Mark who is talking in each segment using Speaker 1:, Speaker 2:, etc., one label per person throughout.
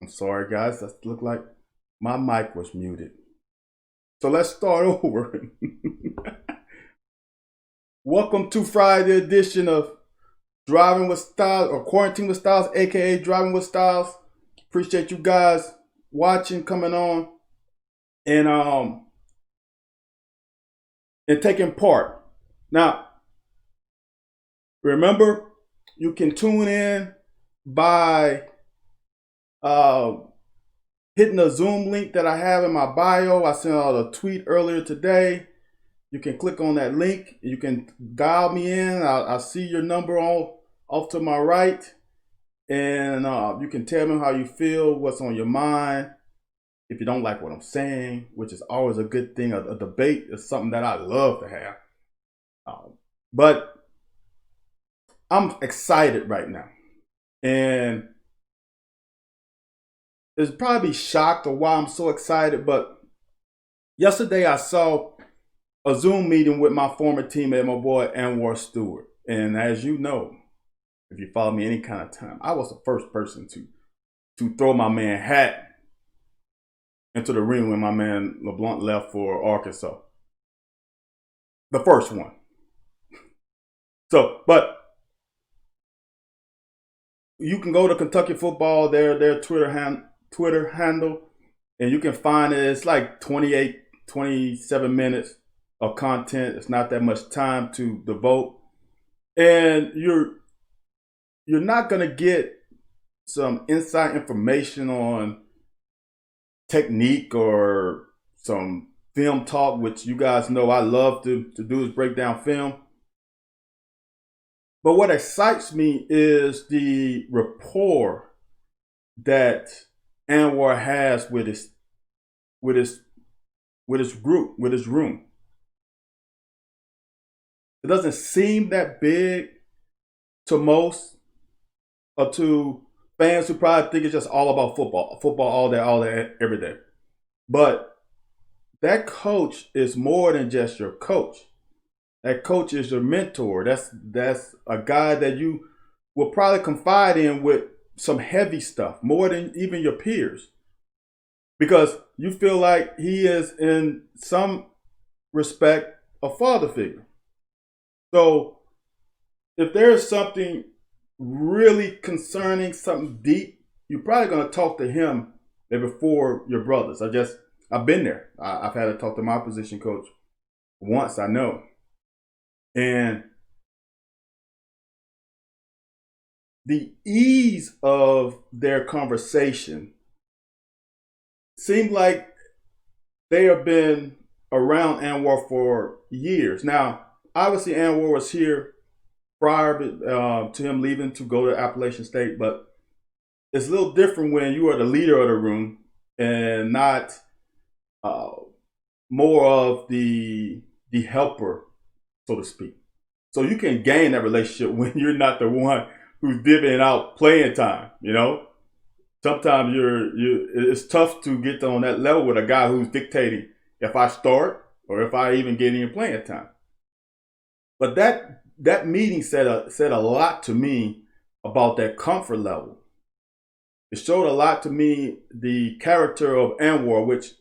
Speaker 1: I'm sorry, guys. That looked like my mic was muted. So let's start over. Welcome to Friday edition of Driving with Styles or Quarantine with Styles, aka Driving with Styles. Appreciate you guys watching, coming on, and taking part. Now, remember, you can tune in by hitting the Zoom link that I have in my bio. I sent out a tweet earlier today. You can click on that link. You can dial me in. I'll see your number off to my right. And you can tell me how you feel, what's on your mind. If you don't like what I'm saying, which is always a good thing, a debate is something that I love to have. But I'm excited right now. And it's probably shocked of why I'm so excited. But yesterday I saw a Zoom meeting with my former teammate, my boy Anwar Stewart. And as you know, if you follow me any kind of time, I was the first person to throw my man hat into the ring when my man LeBlanc left for Arkansas. The first one. So, but you can go to Kentucky Football, their Twitter handle, and you can find it. It's like 27 minutes of content. It's not that much time to devote. And you're not going to get some inside information on technique or some film talk, which you guys know I love to do, is break down film. But what excites me is the rapport that Anwar has with his group, with his room. It doesn't seem that big to most, or to fans who probably think it's just all about football all day, every day. But that coach is more than just your coach. That coach is your mentor. That's a guy that you will probably confide in with some heavy stuff, more than even your peers. Because you feel like he is, in some respect, a father figure. So if there's something really concerning, something deep, you're probably going to talk to him before your brothers. I've been there. I've had to talk to my position coach once, I know. And the ease of their conversation seemed like they have been around Anwar for years. Now, obviously, Anwar was here prior to him leaving to go to Appalachian State, but it's a little different when you are the leader of the room and not more of the helper, so to speak. So you can gain that relationship when you're not the one who's divvying out playing time. You know, sometimes it's tough to get on that level with a guy who's dictating if I start or if I even get any playing time. But that meeting said a lot to me about that comfort level. It showed a lot to me the character of Anwar, which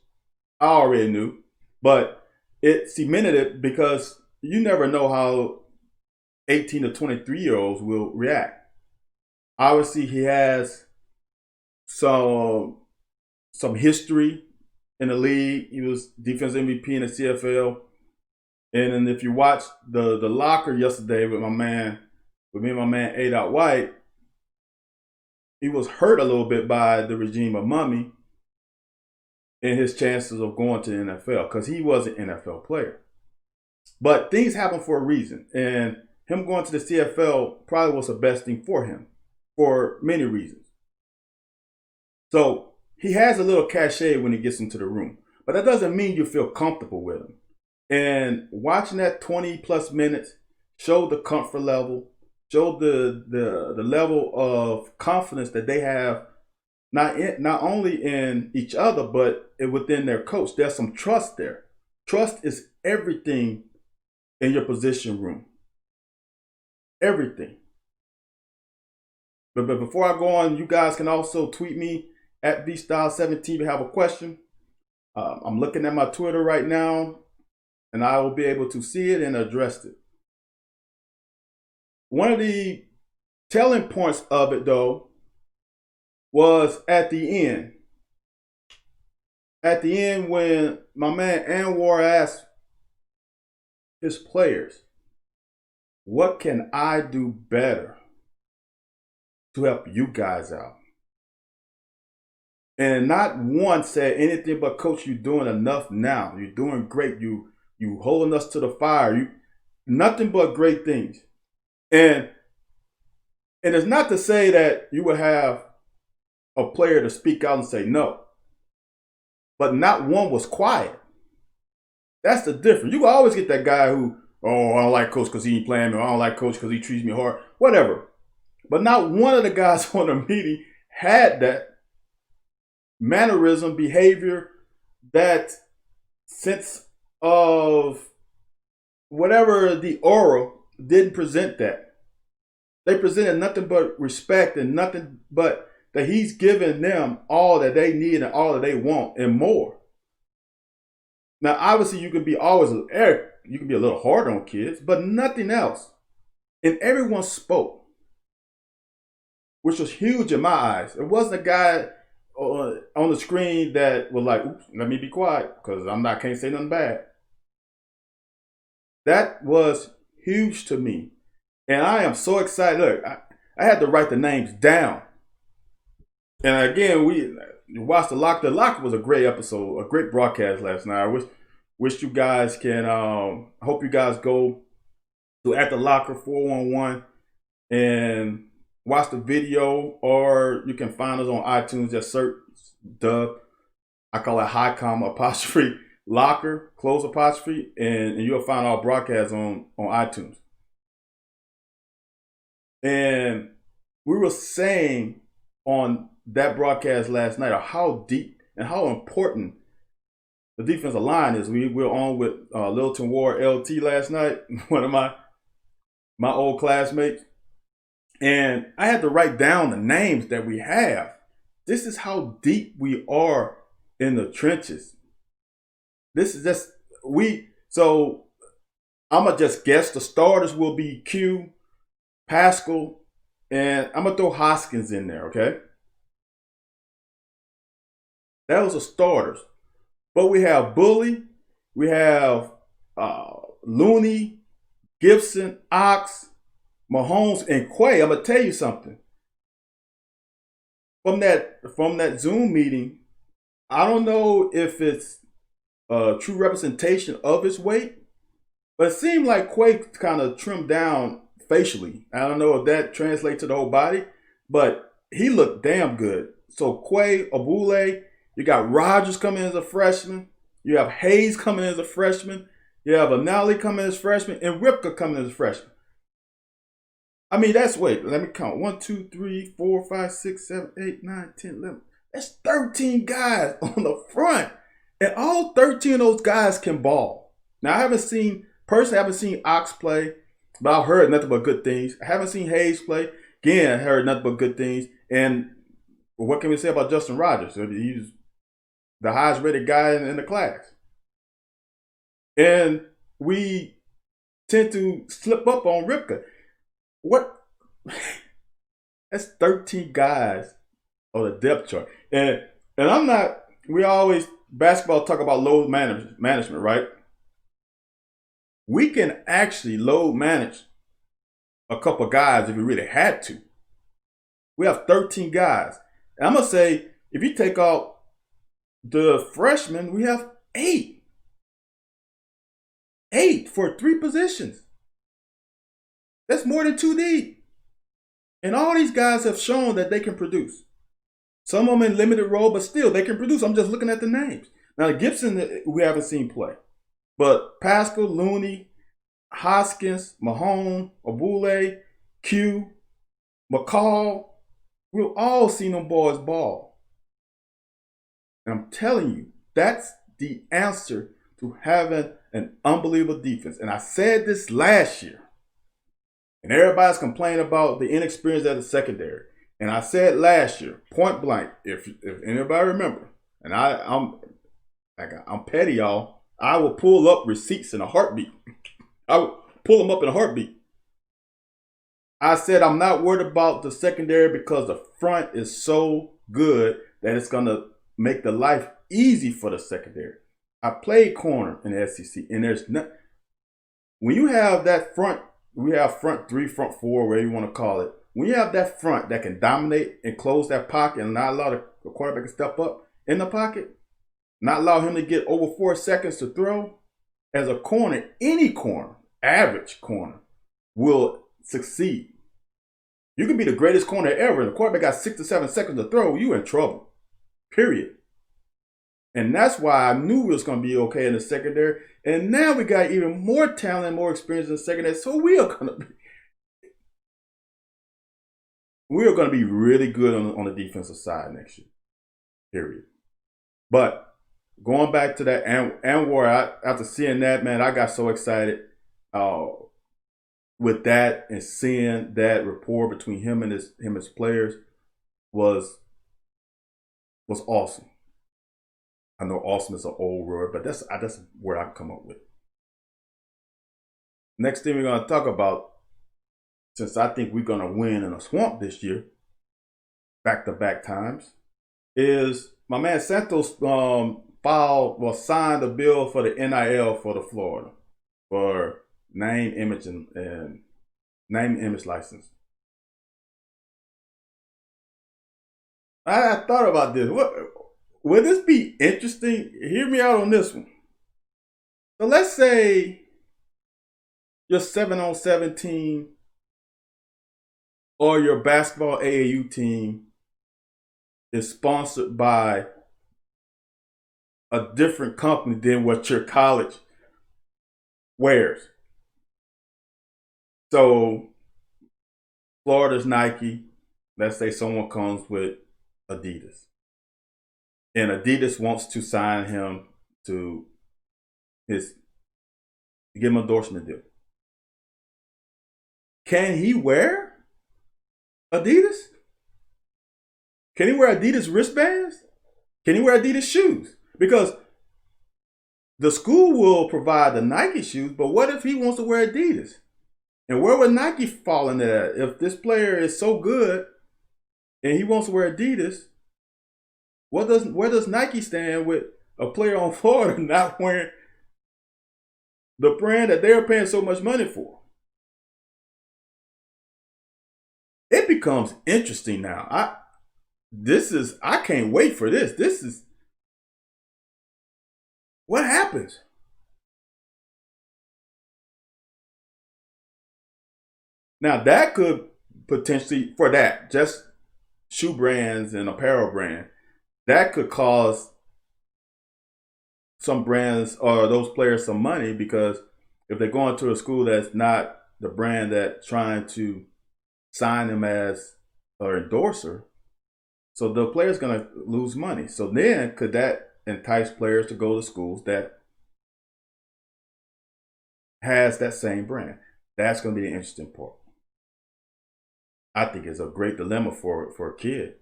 Speaker 1: I already knew, but it cemented it because you never know how 18 to 23-year-olds will react. Obviously, he has some history in the league. He was defensive MVP in the CFL. And then if you watch the locker yesterday with me and my man A. White, he was hurt a little bit by the regime of Mummy and his chances of going to the NFL because he was an NFL player. But things happen for a reason. And him going to the CFL probably was the best thing for him for many reasons. So he has a little cachet when he gets into the room. But that doesn't mean you feel comfortable with him. And watching that 20 plus minutes showed the comfort level, showed the level of confidence that they have, not only in each other, but within their coach. There's some trust there. Trust is everything in your position room. Everything. But before I go on, you guys can also tweet me at vstyle17 if you have a question. I'm looking at my Twitter right now, and I will be able to see it and address it. One of the telling points of it, though, was at the end. At the end, when my man Anwar asked his players, what can I do better to help you guys out? And not one said anything but, Coach, you're doing enough now. You're doing great. You holding us to the fire. Nothing but great things. And it's not to say that you would have a player to speak out and say no. But not one was quiet. That's the difference. You will always get that guy who, oh, I don't like Coach because he ain't playing me. Or I don't like Coach because he treats me hard. Whatever. But not one of the guys on the meeting had that mannerism, behavior, that sense of whatever the aura didn't present that. They presented nothing but respect and nothing but that he's giving them all that they need and all that they want and more. Now, obviously, you can be you can be a little hard on kids, but nothing else. And everyone spoke, which was huge in my eyes. It wasn't a guy on the screen that was like, oops, let me be quiet because can't say nothing bad. That was huge to me. And I am so excited. Look, I had to write the names down. And again, we watched The Locker. The Locker was a great episode, a great broadcast last night. I wish you guys can, I hope you guys go to At The Locker 411 and watch the video, or you can find us on iTunes. Just search I call it high comma apostrophe locker, close apostrophe, and you'll find our broadcast on iTunes. And we were saying on that broadcast last night how deep and how important the defensive line is. We were on with Littleton Ward LT last night, one of my old classmates. And I had to write down the names that we have. This is how deep we are in the trenches. This is just, so I'm going to just guess the starters will be Q, Pascal, and I'm going to throw Hoskins in there, okay? That was the starters. But we have Bully, we have Looney, Gibson, Ox, Mahomes, and Quay. I'm going to tell you something. From that Zoom meeting, I don't know if it's a true representation of his weight, but it seemed like Quay kind of trimmed down facially. I don't know if that translates to the whole body, but he looked damn good. So Quay, Abule, you got Rogers coming as a freshman. You have Hayes coming as a freshman. You have Anali coming as a freshman, and Ripka coming as a freshman. I mean, let me count. 1, 2, 3, 4, 5, 6, 7, 8, 9, 10, 11. That's 13 guys on the front. And all 13 of those guys can ball. Now, I haven't seen Ox play, but I've heard nothing but good things. I haven't seen Hayes play. Again, I heard nothing but good things. And what can we say about Justin Rogers? He's the highest rated guy in the class. And we tend to slip up on Ripka. What? That's 13 guys on the depth chart. And I'm not, we always, basketball talk about load management, right? We can actually load manage a couple guys if we really had to. We have 13 guys. And I'm going to say, if you take out the freshmen, we have 8. 8 for 3 positions. That's more than 2 deep. And all these guys have shown that they can produce. Some of them in limited role, but still they can produce. I'm just looking at the names. Now, the Gibson, we haven't seen play. But Pascal, Looney, Hoskins, Mahomes, Abule, Q, McCall, we've all seen them boys ball. And I'm telling you, that's the answer to having an unbelievable defense. And I said this last year. And everybody's complaining about the inexperience of the secondary. And I said last year, point blank, if anybody remember, and I'm petty, y'all. I will pull up receipts in a heartbeat. I will pull them up in a heartbeat. I said I'm not worried about the secondary because the front is so good that it's gonna make the life easy for the secondary. I played corner in the SEC, and there's not when you have that front. We have front three, front four, whatever you want to call it. When you have that front that can dominate and close that pocket and not allow the quarterback to step up in the pocket, not allow him to get over 4 seconds to throw, as a corner, any corner, average corner, will succeed. You can be the greatest corner ever, and the quarterback got 6 to 7 seconds to throw, you in trouble. Period. And that's why I knew we was going to be okay in the secondary. And now we got even more talent and more experience in the secondary. So we are going to be really good on the defensive side next year. Period. But going back to that Anwar, after seeing that, man, I got so excited with that, and seeing that rapport between him and his players was awesome. I know awesome is an old word, but that's where I come up with. Next thing we're going to talk about, since I think we're going to win in a swamp this year, back-to-back times, is my man Santos signed a bill for the NIL for the Florida for name, image, and license. I thought about this. Would this be interesting? Hear me out on this one. So let's say your 7-on-7 team or your basketball AAU team is sponsored by a different company than what your college wears. So Florida's Nike. Let's say someone comes with Adidas, and Adidas wants to sign him to give him an endorsement deal. Can he wear Adidas? Can he wear Adidas wristbands? Can he wear Adidas shoes? Because the school will provide the Nike shoes, but what if he wants to wear Adidas? And where would Nike fall into that? If this player is so good and he wants to wear Adidas, where does Nike stand with a player on Florida not wearing the brand that they're paying so much money for? It becomes interesting now. I can't wait for this. This is what happens. Now that could potentially, for that, just shoe brands and apparel brand, that could cause some brands or those players some money, because if they're going to a school that's not the brand that's trying to sign them as an endorser, so the player's going to lose money. So then could that entice players to go to schools that has that same brand? That's going to be the interesting part. I think it's a great dilemma for a kid.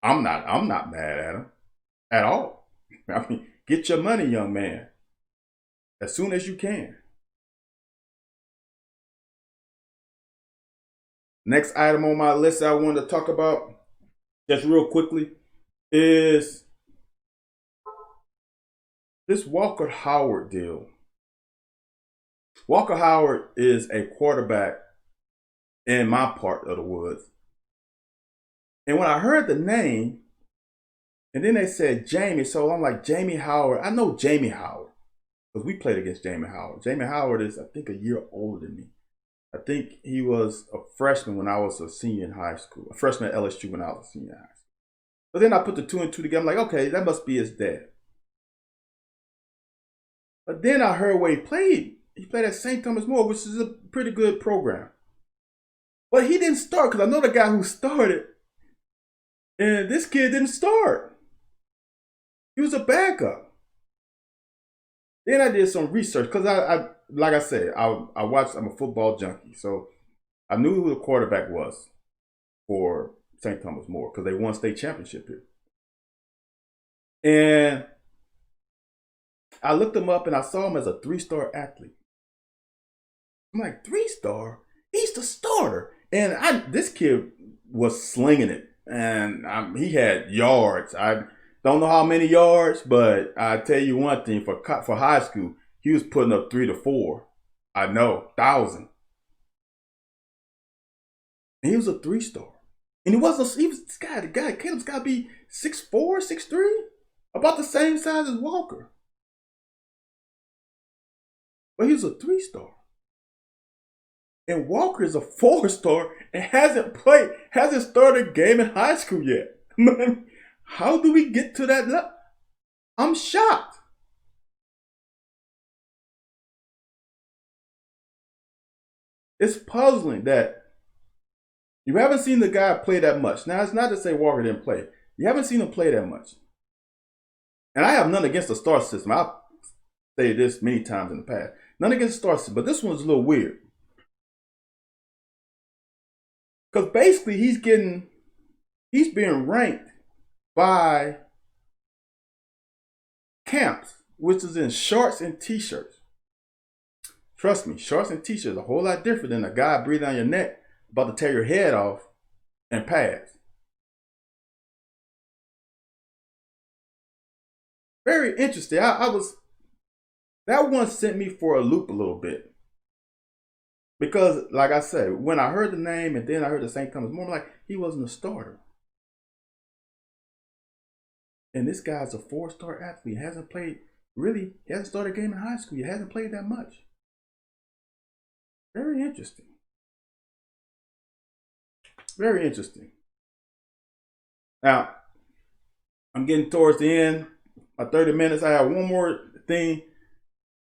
Speaker 1: I'm not mad at him at all. I mean, get your money, young man, as soon as you can. Next item on my list I wanted to talk about, just real quickly, is this Walker Howard deal. Walker Howard is a quarterback in my part of the woods. And when I heard the name, and then they said Jamie, so I'm like, Jamie Howard. I know Jamie Howard because we played against Jamie Howard. Jamie Howard is, I think, a year older than me. I think he was a freshman when I was a senior in high school, a freshman at LSU when I was a senior in high school. But then I put the 2 and 2 together. I'm like, okay, that must be his dad. But then I heard where he played. He played at St. Thomas More, which is a pretty good program. But he didn't start, because I know the guy who started, and this kid didn't start. He was a backup. Then I did some research, because I like I said, I watched, I'm a football junkie, so I knew who the quarterback was for St. Thomas More because they won state championship here. And I looked him up and I saw him as a 3-star athlete. I'm like, 3-star? He's the starter. And this kid was slinging it. And he had yards. I don't know how many yards, but I tell you one thing, for high school, he was putting up 3 to 4. I know, 1,000. And he was a 3-star. And the guy, Caleb's got to be 6'4", 6'3", about the same size as Walker. But he was a 3-star. And Walker is a 4-star and hasn't started a game in high school yet. How do we get to that level? I'm shocked. It's puzzling that you haven't seen the guy play that much. Now, it's not to say Walker didn't play. You haven't seen him play that much. And I have none against the star system. I've stated this many times in the past. None against the star system, but this one's a little weird. Because basically he's being ranked by camps, which is in shorts and t-shirts. Trust me, shorts and t-shirts are a whole lot different than a guy breathing on your neck about to tear your head off and pass. Very interesting. That one sent me for a loop a little bit. Because, like I said, when I heard the name and then I heard the St. Thomas More, I'm like, he wasn't a starter. And this guy's a 4-star athlete. He hasn't started a game in high school. He hasn't played that much. Very interesting. Very interesting. Now, I'm getting towards the end. My 30 minutes. I have one more thing.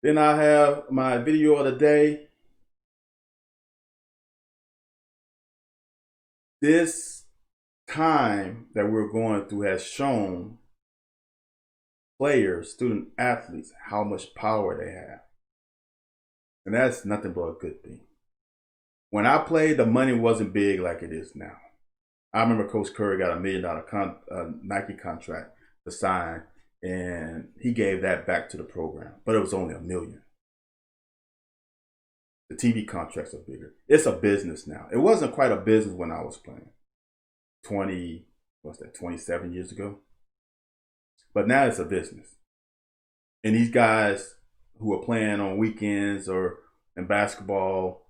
Speaker 1: Then I have my video of the day. This time that we're going through has shown players, student athletes, how much power they have. And that's nothing but a good thing. When I played, the money wasn't big like it is now. I remember Coach Curry got $1 million Nike contract to sign, and he gave that back to the program, but it was only $1 million. The TV contracts are bigger. It's a business now. It wasn't quite a business when I was playing 27 years ago. But now it's a business. And these guys who are playing on weekends or in basketball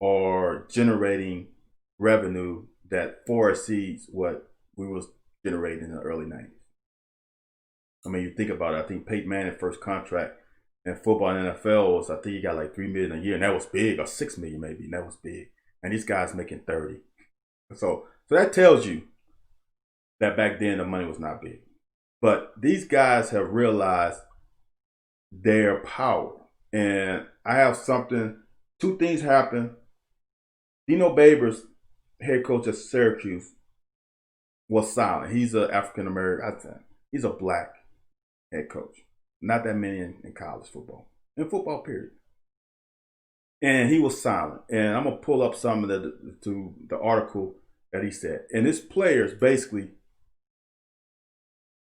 Speaker 1: are generating revenue that far exceeds what we was generating in the early 90s. I mean, you think about it. I think Peyton Manning's first contract in football and NFL was, I think he got like $3 million a year, and that was big, or $6 million maybe, and that was big. And these guys making 30. So that tells you that back then the money was not big. But these guys have realized their power. And I have two things happen. Dino Babers, head coach at Syracuse, was silent. He's an African American. He's a black head coach. Not that many in college football. In football, period. And he was silent. And I'm going to pull up some of the article that he said. And his players basically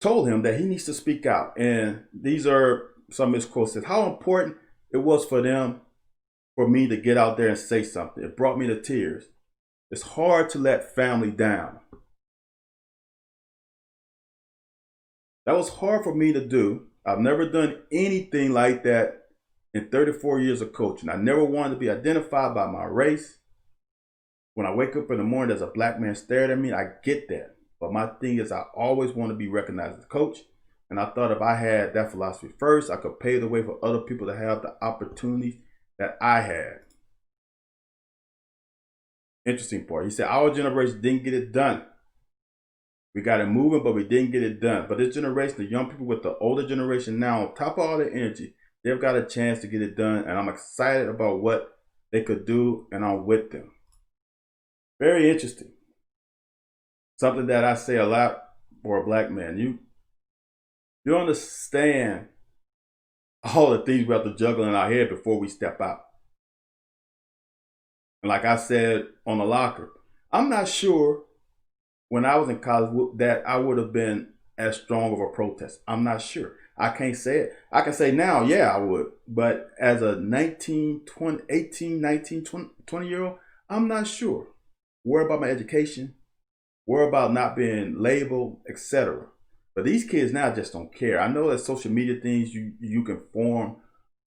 Speaker 1: told him that he needs to speak out. And these are some of his quotes. Said how important it was for me to get out there and say something. It brought me to tears. It's hard to let family down. That was hard for me to do. I've never done anything like that in 34 years of coaching. I never wanted to be identified by my race. When I wake up in the morning, there's a black man staring at me. I get that. But my thing is, I always want to be recognized as a coach. And I thought if I had that philosophy first, I could pave the way for other people to have the opportunities that I had. Interesting part. He said, our generation didn't get it done. We got it moving, but we didn't get it done. But this generation, the young people with the older generation now, on top of all their energy, they've got a chance to get it done. And I'm excited about what they could do, and I'm with them. Very interesting. Something that I say a lot for a black man. You understand all the things we have to juggle in our head before we step out. And like I said on the locker, I'm not sure when I was in college that I would have been as strong of a protest. I'm not sure. I can't say it. I can say now, yeah, I would. But as a 19, 20, 18, 19, 20 year old, I'm not sure. Worry about my education, worry about not being labeled, etc. But these kids now just don't care. I know that social media things, you can form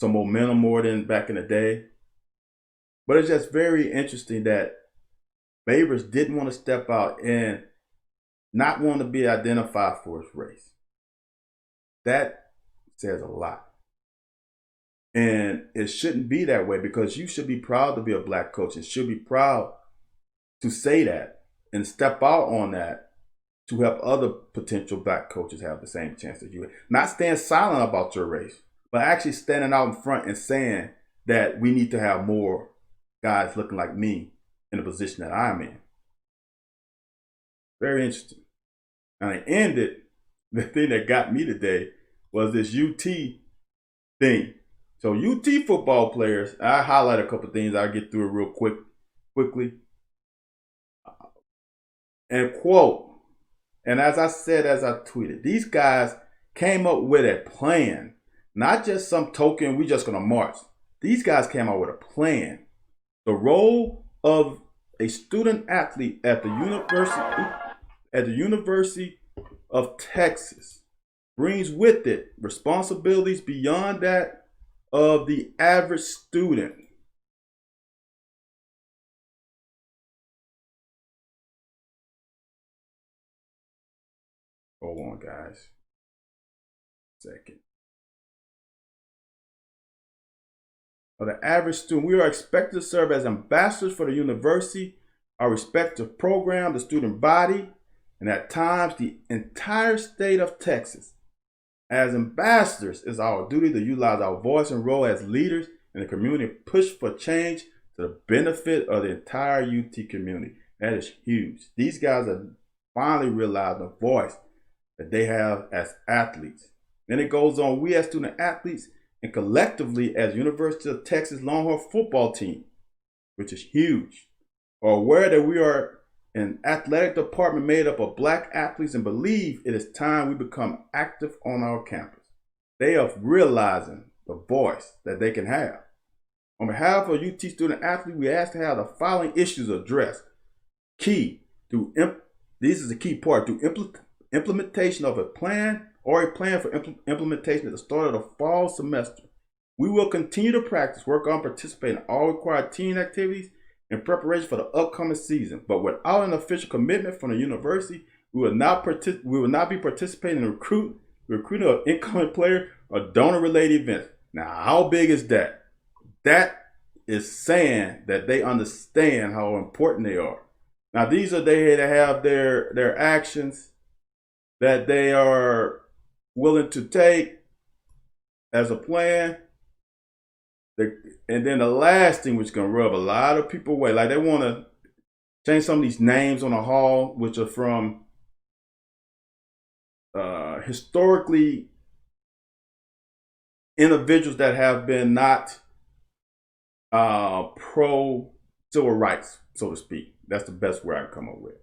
Speaker 1: some momentum more than back in the day. But it's just very interesting that Babers didn't want to step out and not want to be identified for his race. That says a lot. And it shouldn't be that way, because you should be proud to be a black coach and should be proud to say that and step out on that to help other potential black coaches have the same chance that you have. Not stand silent about your race, but actually standing out in front and saying that we need to have more guys looking like me in the position that I'm in. Very interesting. And I ended, the thing that got me today was this UT thing. So UT football players, I highlight a couple things. I'll get through it real quickly. And quote, and as I said, as I tweeted, these guys came up with a plan, not just some token, we just gonna march. These guys came out with a plan. The role of a student athlete at the University of Texas brings with it responsibilities beyond that of the average student. Hold on, guys. Second. Of the average student, we are expected to serve as ambassadors for the university, our respective program, the student body, and at times the entire state of Texas. As ambassadors, it's our duty to utilize our voice and role as leaders in the community and push for change to the benefit of the entire UT community. That is huge. These guys are finally realizing the voice that they have as athletes. Then it goes on, we as student athletes and collectively as University of Texas Longhorn football team, which is huge, are aware that we are an athletic department made up of black athletes and believe it is time we become active on our campus. They are realizing the voice that they can have. On behalf of UT student athletes, we ask to have the following issues addressed. This is the key part, through implementation of a plan or a plan for implementation at the start of the fall semester. We will continue to practice, work on, participate in all required team activities in preparation for the upcoming season. But without an official commitment from the university, we will not be participating in recruiting of incoming player or donor-related events. Now, how big is that? That is saying that they understand how important they are. Now, these are they that have their actions that they are willing to take as a plan. And then the last thing which is going to rub a lot of people away, like they want to change some of these names on the hall, which are from historically individuals that have been not pro civil rights, so to speak. That's the best word I can come up with.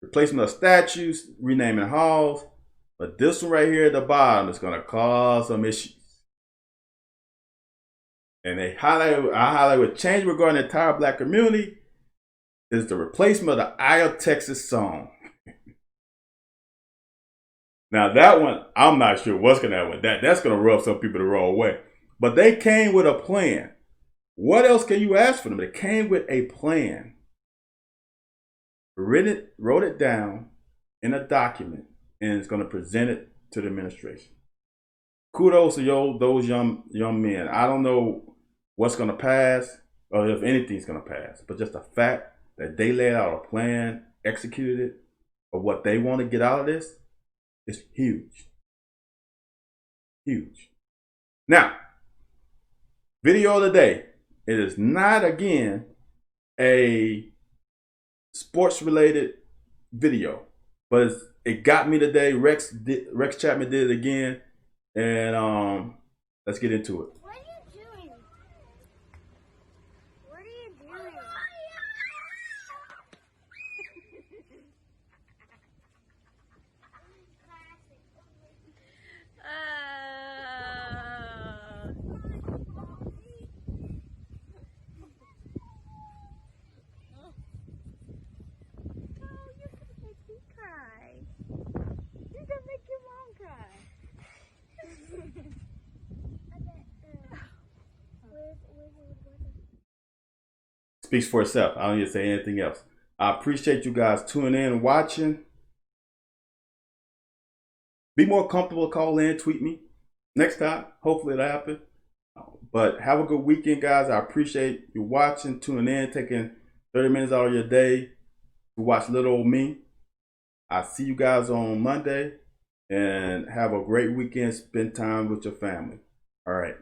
Speaker 1: Replacement of statues, renaming halls, but this one right here at the bottom is going to cause some issues. And I highlight with change regarding the entire black community is the replacement of the Eye of Texas song. Now that one, I'm not sure what's going to happen with that. That's going to rub some people the wrong way. But they came with a plan. What else can you ask for them? They came with a plan. Wrote it down in a document, and it's going to present it to the administration. Kudos to those young men. I don't know what's going to pass or if anything's going to pass, but just the fact that they laid out a plan, executed it, of what they want to get out of this is huge. Huge. Now, video of the day. It is not, again, a sports-related video, but it got me today. Rex Chapman did it again, and let's get into it.
Speaker 2: What are you doing? What are you doing?
Speaker 1: speaks for itself. I don't need to say anything else. I appreciate you guys tuning in and watching. Be more comfortable, call in, tweet me next time. Hopefully it'll happen. But have a good weekend, guys. I appreciate you watching, tuning in, taking 30 minutes out of your day to watch little old me. I see you guys on Monday, and have a great weekend. Spend time with your family. All right.